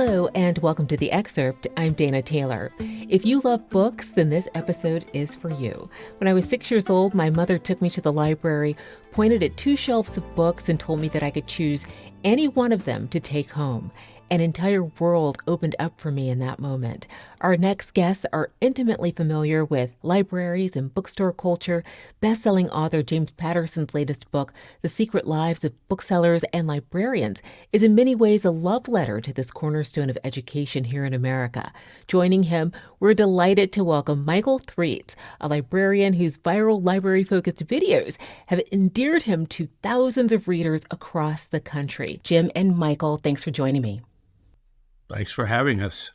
Hello, and welcome to The Excerpt. I'm Dana Taylor. If you love books, then this episode is for you. When I was 6 years old, my mother took me to the library, pointed at 2 shelves of books, and told me that I could choose any one of them to take home. An entire world opened up for me in that moment. Our next guests are intimately familiar with libraries and bookstore culture. Best-selling author James Patterson's latest book, The Secret Lives of Booksellers and Librarians, is in many ways a love letter to this cornerstone of education here in America. Joining him, we're delighted to welcome Mychal Threets, a librarian whose viral library-focused videos have endeared him to thousands of readers across the country. Jim and Mychal, thanks for joining me. Thanks for having us.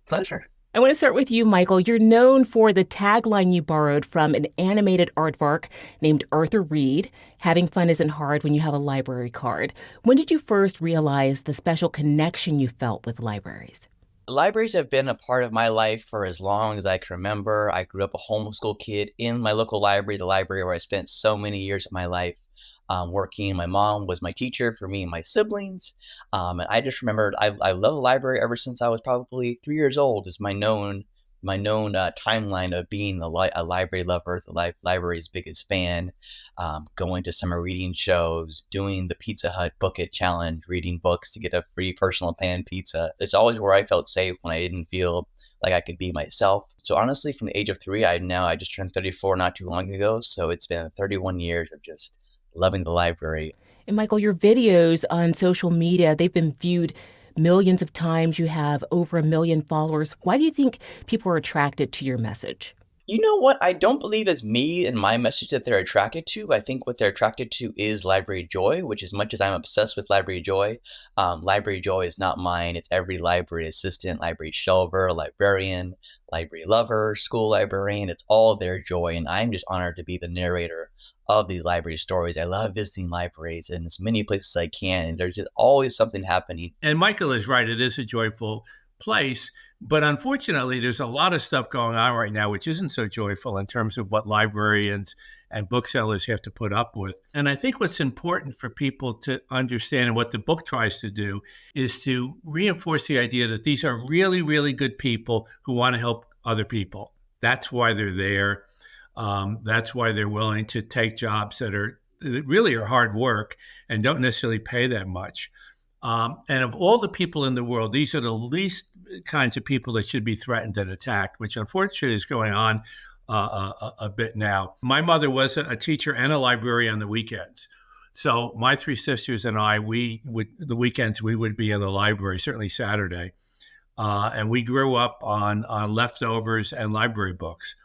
Pleasure. I want to start with you, Mychal. You're known for the tagline you borrowed from an animated aardvark named Arthur Reed, "Having fun isn't hard when you have a library card." When did you first realize the special connection you felt with libraries? Libraries have been a part of my life for as long as I can remember. I grew up a homeschool kid in my local library, the library where I spent so many years of my life working. My mom was my teacher for me and my siblings. And I just remembered I love the library ever since I was probably 3 years old, is my known timeline of being a library lover, the library's biggest fan, going to summer reading shows, doing the Pizza Hut Book It Challenge, reading books to get a free personal pan pizza. It's always where I felt safe when I didn't feel like I could be myself. So honestly, from the age of 3, I just turned 34 not too long ago. So it's been 31 years of just loving the library. And Mychal, your videos on social media, they've been viewed millions of times. You have over 1 million followers. Why do you think people are attracted to your message? You know what? I don't believe it's me and my message that they're attracted to. I think what they're attracted to is library joy, which, as much as I'm obsessed with library joy is not mine. It's every library assistant, library shelver, librarian, library lover, school librarian. It's all their joy. And I'm just honored to be the narrator of these library stories. I love visiting libraries in as many places as I can, and there's just always something happening. And Mychal is right. It is a joyful place. But unfortunately, there's a lot of stuff going on right now which isn't so joyful in terms of what librarians and booksellers have to put up with. And I think what's important for people to understand, and what the book tries to do, is to reinforce the idea that these are really, really good people who want to help other people. That's why they're there. That's why they're willing to take jobs that really are hard work and don't necessarily pay that much. And of all the people in the world, these are the least kinds of people that should be threatened and attacked, which unfortunately is going on a bit now. My mother was a teacher and a librarian on the weekends. So my 3 sisters and I, the weekends we would be in the library, certainly Saturday. And we grew up on leftovers and library books.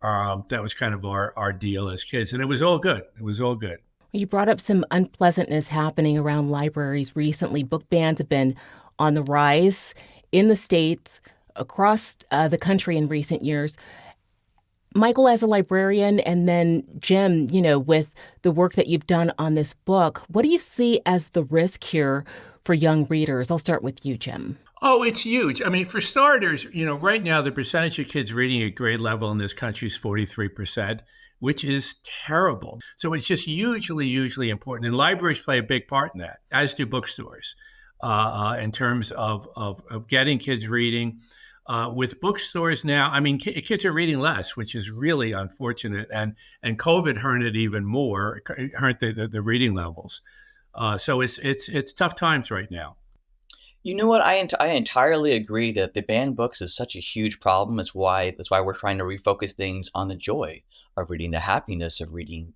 That was kind of our deal as kids. And it was all good. It was all good. You brought up some unpleasantness happening around libraries recently. Book bans have been on the rise in the States, across the country in recent years. Mychal, as a librarian, and then Jim, with the work that you've done on this book, what do you see as the risk here for young readers? I'll start with you, Jim. Oh, it's huge. I mean, for starters, right now the percentage of kids reading at grade level in this country is 43%, which is terrible. So it's just hugely important. And libraries play a big part in that, as do bookstores, in terms of getting kids reading. With bookstores now, I mean, kids are reading less, which is really unfortunate. And COVID hurt it even more, hurt the reading levels. So it's tough times right now. You know what? I entirely agree that the banned books is such a huge problem. That's why we're trying to refocus things on the joy of reading, the happiness of reading,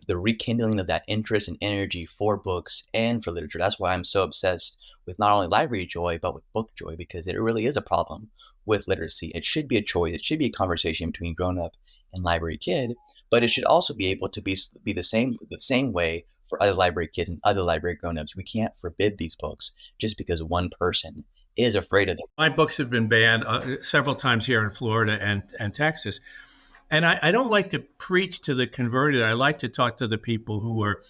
the rekindling of that interest and energy for books and for literature. That's why I'm so obsessed with not only library joy, but with book joy, because it really is a problem with literacy. It should be a choice. It should be a conversation between grown-up and library kid, but it should also be able to be the same way for other library kids and other library grown-ups. We can't forbid these books just because one person is afraid of them. My books have been banned several times here in Florida and Texas. And I don't like to preach to the converted. I like to talk to the people who are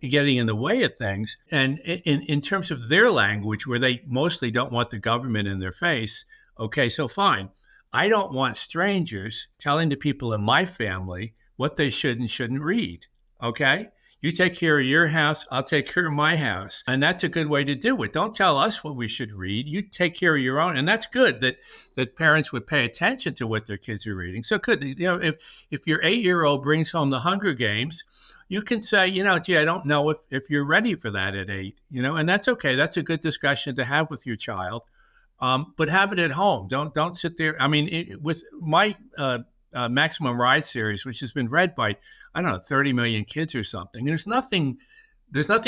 getting in the way of things. And in terms of their language, where they mostly don't want the government in their face, okay, so fine. I don't want strangers telling the people in my family what they should and shouldn't read, okay? You take care of your house, I'll take care of my house. And that's a good way to do it. Don't tell us what we should read. You take care of your own. And that's good that parents would pay attention to what their kids are reading. So if your 8-year-old brings home the Hunger Games, you can say, gee, I don't know if you're ready for that at 8, and that's okay. That's a good discussion to have with your child. But have it at home. Don't sit there. I mean, with my Maximum Ride series, which has been read by, I don't know, 30 million kids or something. There's nothing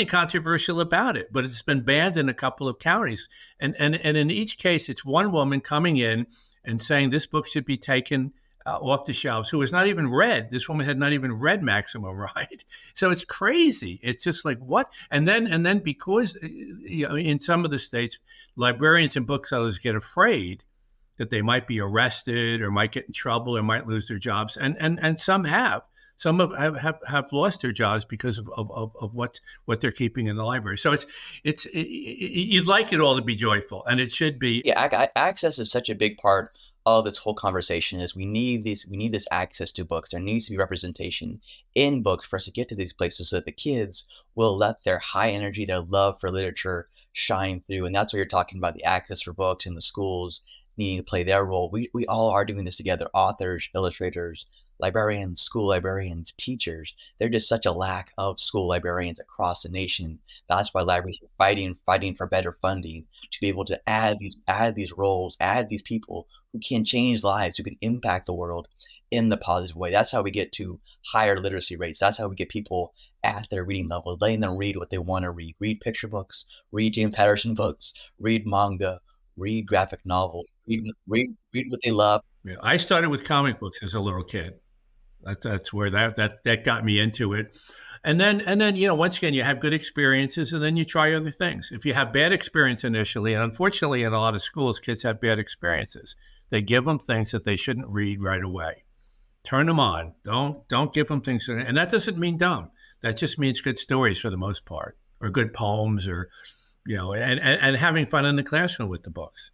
controversial about it, but it's been banned in a couple of counties. And in each case, it's one woman coming in and saying this book should be taken off the shelves, who has not even read. This woman had not even read Maximum Ride. So it's crazy. It's just like, what? And then because in some of the states, librarians and booksellers get afraid that they might be arrested or might get in trouble or might lose their jobs. And some have. Some have lost their jobs because of what they're keeping in the library. So you'd like it all to be joyful, and it should be. Yeah, access is such a big part of this whole conversation. Is we need this access to books. There needs to be representation in books for us to get to these places, so that the kids will let their high energy, their love for literature shine through. And that's what you're talking about, the access for books in the schools needing to play their role. We all are doing this together: authors, illustrators, librarians, school librarians, teachers. There's just such a lack of school librarians across the nation. That's why libraries are fighting for better funding, to be able to add these roles, add these people who can change lives, who can impact the world in the positive way. That's how we get to higher literacy rates. That's how we get people at their reading level, letting them read what they want to read. Read picture books, read James Patterson books, read manga, read graphic novels, read what they love. Yeah, I started with comic books as a little kid. That's where that got me into it. And then once again, you have good experiences, and then you try other things. If you have bad experience initially, and unfortunately in a lot of schools, kids have bad experiences, they give them things that they shouldn't read right away. Turn them on. Don't give them things. And that doesn't mean dumb. That just means good stories for the most part, or good poems, or, and having fun in the classroom with the books.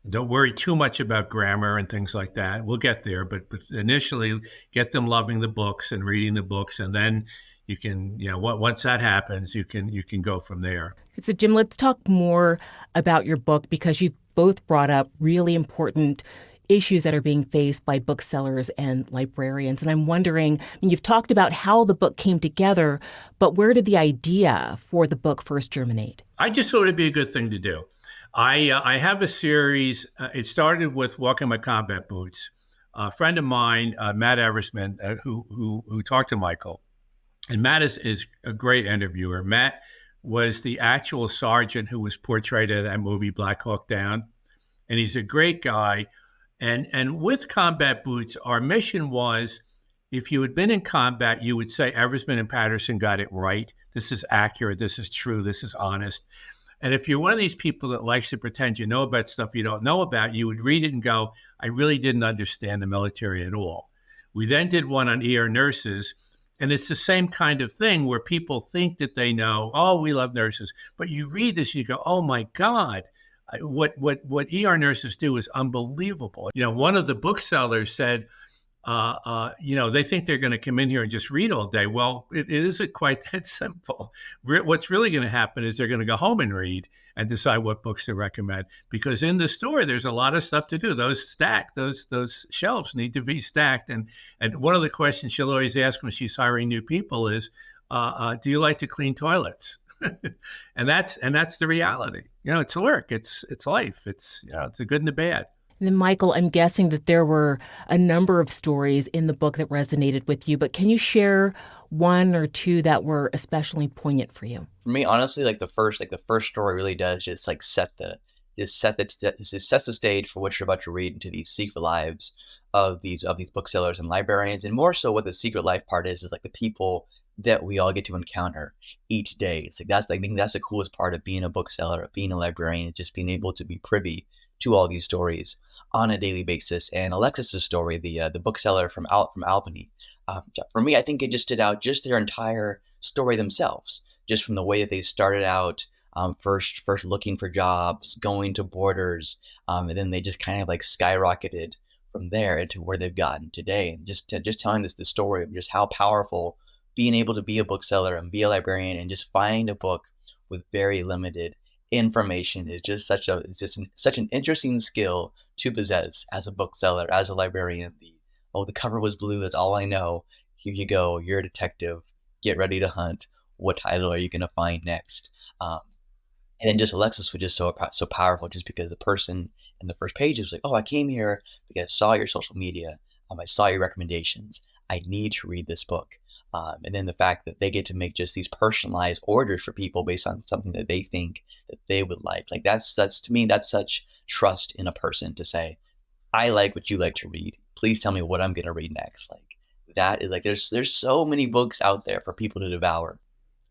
Don't worry too much about grammar and things like that. We'll get there, but initially get them loving the books and reading the books, and then you can, once that happens, you can go from there. So, Jim, let's talk more about your book, because you've both brought up really important issues that are being faced by booksellers and librarians. And I'm wondering, you've talked about how the book came together, but where did the idea for the book first germinate? I just thought it'd be a good thing to do. I have a series. It started with Walking My Combat Boots. A friend of mine, Matt Eversman, who talked to Mychal, and Matt is a great interviewer. Matt was the actual sergeant who was portrayed in that movie Black Hawk Down, and he's a great guy. And with Combat Boots, our mission was, if you had been in combat, you would say Eversman and Patterson got it right. This is accurate. This is true. This is honest. And if you're one of these people that likes to pretend you know about stuff you don't know about, you would read it and go, I really didn't understand the military at all. We then did one on ER nurses, and it's the same kind of thing where people think that they know, oh, we love nurses. But you read this, you go, oh, my God, what ER nurses do is unbelievable. One of the booksellers said, they think they're going to come in here and just read all day. Well, it isn't quite that simple. What's really going to happen is they're going to go home and read and decide what books to recommend, because in the store, there's a lot of stuff to do. Those shelves need to be stacked. And one of the questions she'll always ask when she's hiring new people is, do you like to clean toilets? and that's the reality. It's work. It's life. It's the good and the bad. And then, Mychal, I'm guessing that there were a number of stories in the book that resonated with you, but can you share one or two that were especially poignant for you? For me, honestly, the first story really does just set the stage for what you're about to read into these secret lives of these booksellers and librarians, and more so what the secret life part is the people that we all get to encounter each day. I think that's the coolest part of being a bookseller, of being a librarian, just being able to be privy to all these stories on a daily basis. And Alexis's story, the bookseller from Albany, for me, I think it just stood out, just their entire story themselves, just from the way that they started out, first looking for jobs, going to Borders, and then they just kind of skyrocketed from there into where they've gotten today. And just telling the story of just how powerful being able to be a bookseller and be a librarian and just find a book with very limited information is just such an interesting skill to possess as a bookseller, as a librarian. The cover was blue, that's all I know. Here you go, you're a detective. Get ready to hunt. What title are you going to find next? Um, and then just Alexis was just so powerful, just because the person in the first page was like, "Oh, I came here because I saw your social media. I saw your recommendations. I need to read this book." And then the fact that they get to make just these personalized orders for people based on something that they think that they would like that's to me, that's such trust in a person to say, "I like what you like to read. Please tell me what I'm going to read next." Like that is like there's so many books out there for people to devour.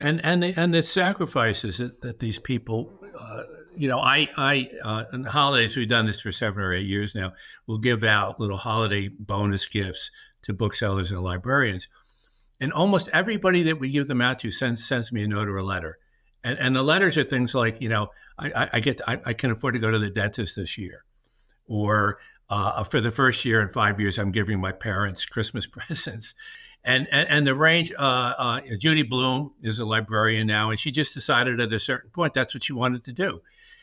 And the sacrifices that these people, on the holidays, we've done this for 7 or 8 years now. We'll give out little holiday bonus gifts to booksellers and librarians, and almost everybody that we give them out to sends me a note or a letter, and the letters are things like, I can afford to go to the dentist this year, or for the first year in 5 years, I'm giving my parents Christmas presents. And the range, Judy Bloom is a librarian now, and she just decided at a certain point that's what she wanted to do.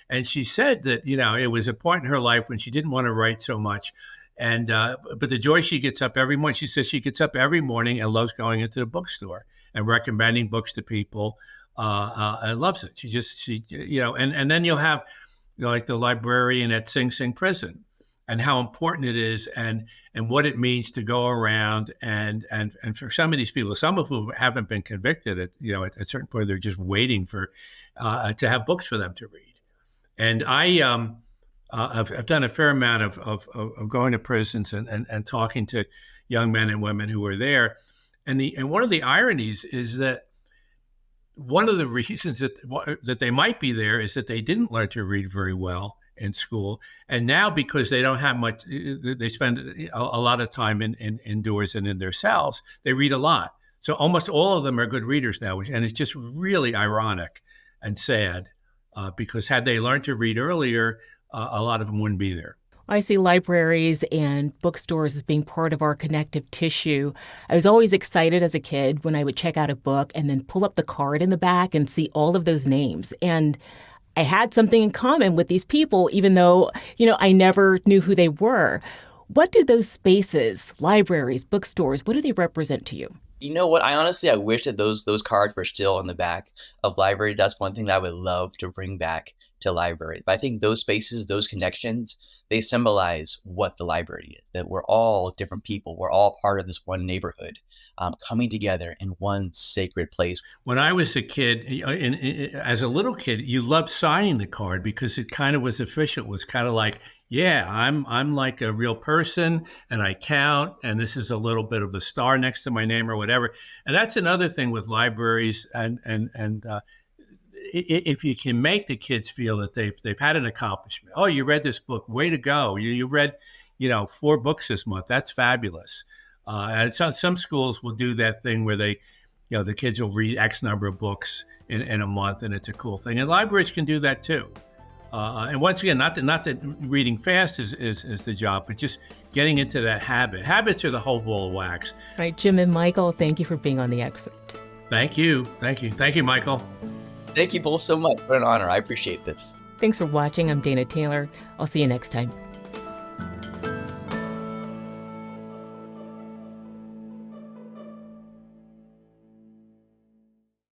And she said that, it was a point in her life when she didn't want to write so much. And but the joy she gets up every morning, she says she gets up every morning and loves going into the bookstore and recommending books to people, and loves it. And then you'll have, like the librarian at Sing Sing Prison, and how important it is, and what it means to go around and for some of these people, some of whom haven't been convicted at a certain point, they're just waiting for to have books for them to read. And I've done a fair amount of going to prisons and talking to young men and women who are there, and one of the ironies is that one of the reasons that they might be there is that they didn't learn to read very well in school, and now because they don't have much, they spend a lot of time indoors and in their cells. They read a lot, so almost all of them are good readers now, and it's just really ironic and sad, because had they learned to read earlier, a lot of them wouldn't be there. I see libraries and bookstores as being part of our connective tissue. I was always excited as a kid when I would check out a book and then pull up the card in the back and see all of those names. And I had something in common with these people, even though, I never knew who they were. What do those spaces, libraries, bookstores, what do they represent to you? You know what? I wish that those cards were still on the back of libraries. That's one thing that I would love to bring back to libraries. But I think those spaces, those connections, they symbolize what the library is, that we're all different people. We're all part of this one neighborhood, coming together in one sacred place. When I was a kid, as a little kid, you loved signing the card because it kind of was official. It was kind of like, yeah, I'm like a real person, and I count, and this is a little bit of a star next to my name or whatever. And that's another thing with libraries, and if you can make the kids feel that they've had an accomplishment. Oh, you read this book, way to go! You read, 4 books this month. That's fabulous. And some schools will do that thing where they, the kids will read X number of books in a month, and it's a cool thing. And libraries can do that too. And once again, not that reading fast is the job, but just getting into that habit. Habits are the whole ball of wax. All right, Jim and Michael, thank you for being on The Excerpt. Thank you, Michael. Thank you both so much. What an honor. I appreciate this. Thanks for watching. I'm Dana Taylor. I'll see you next time.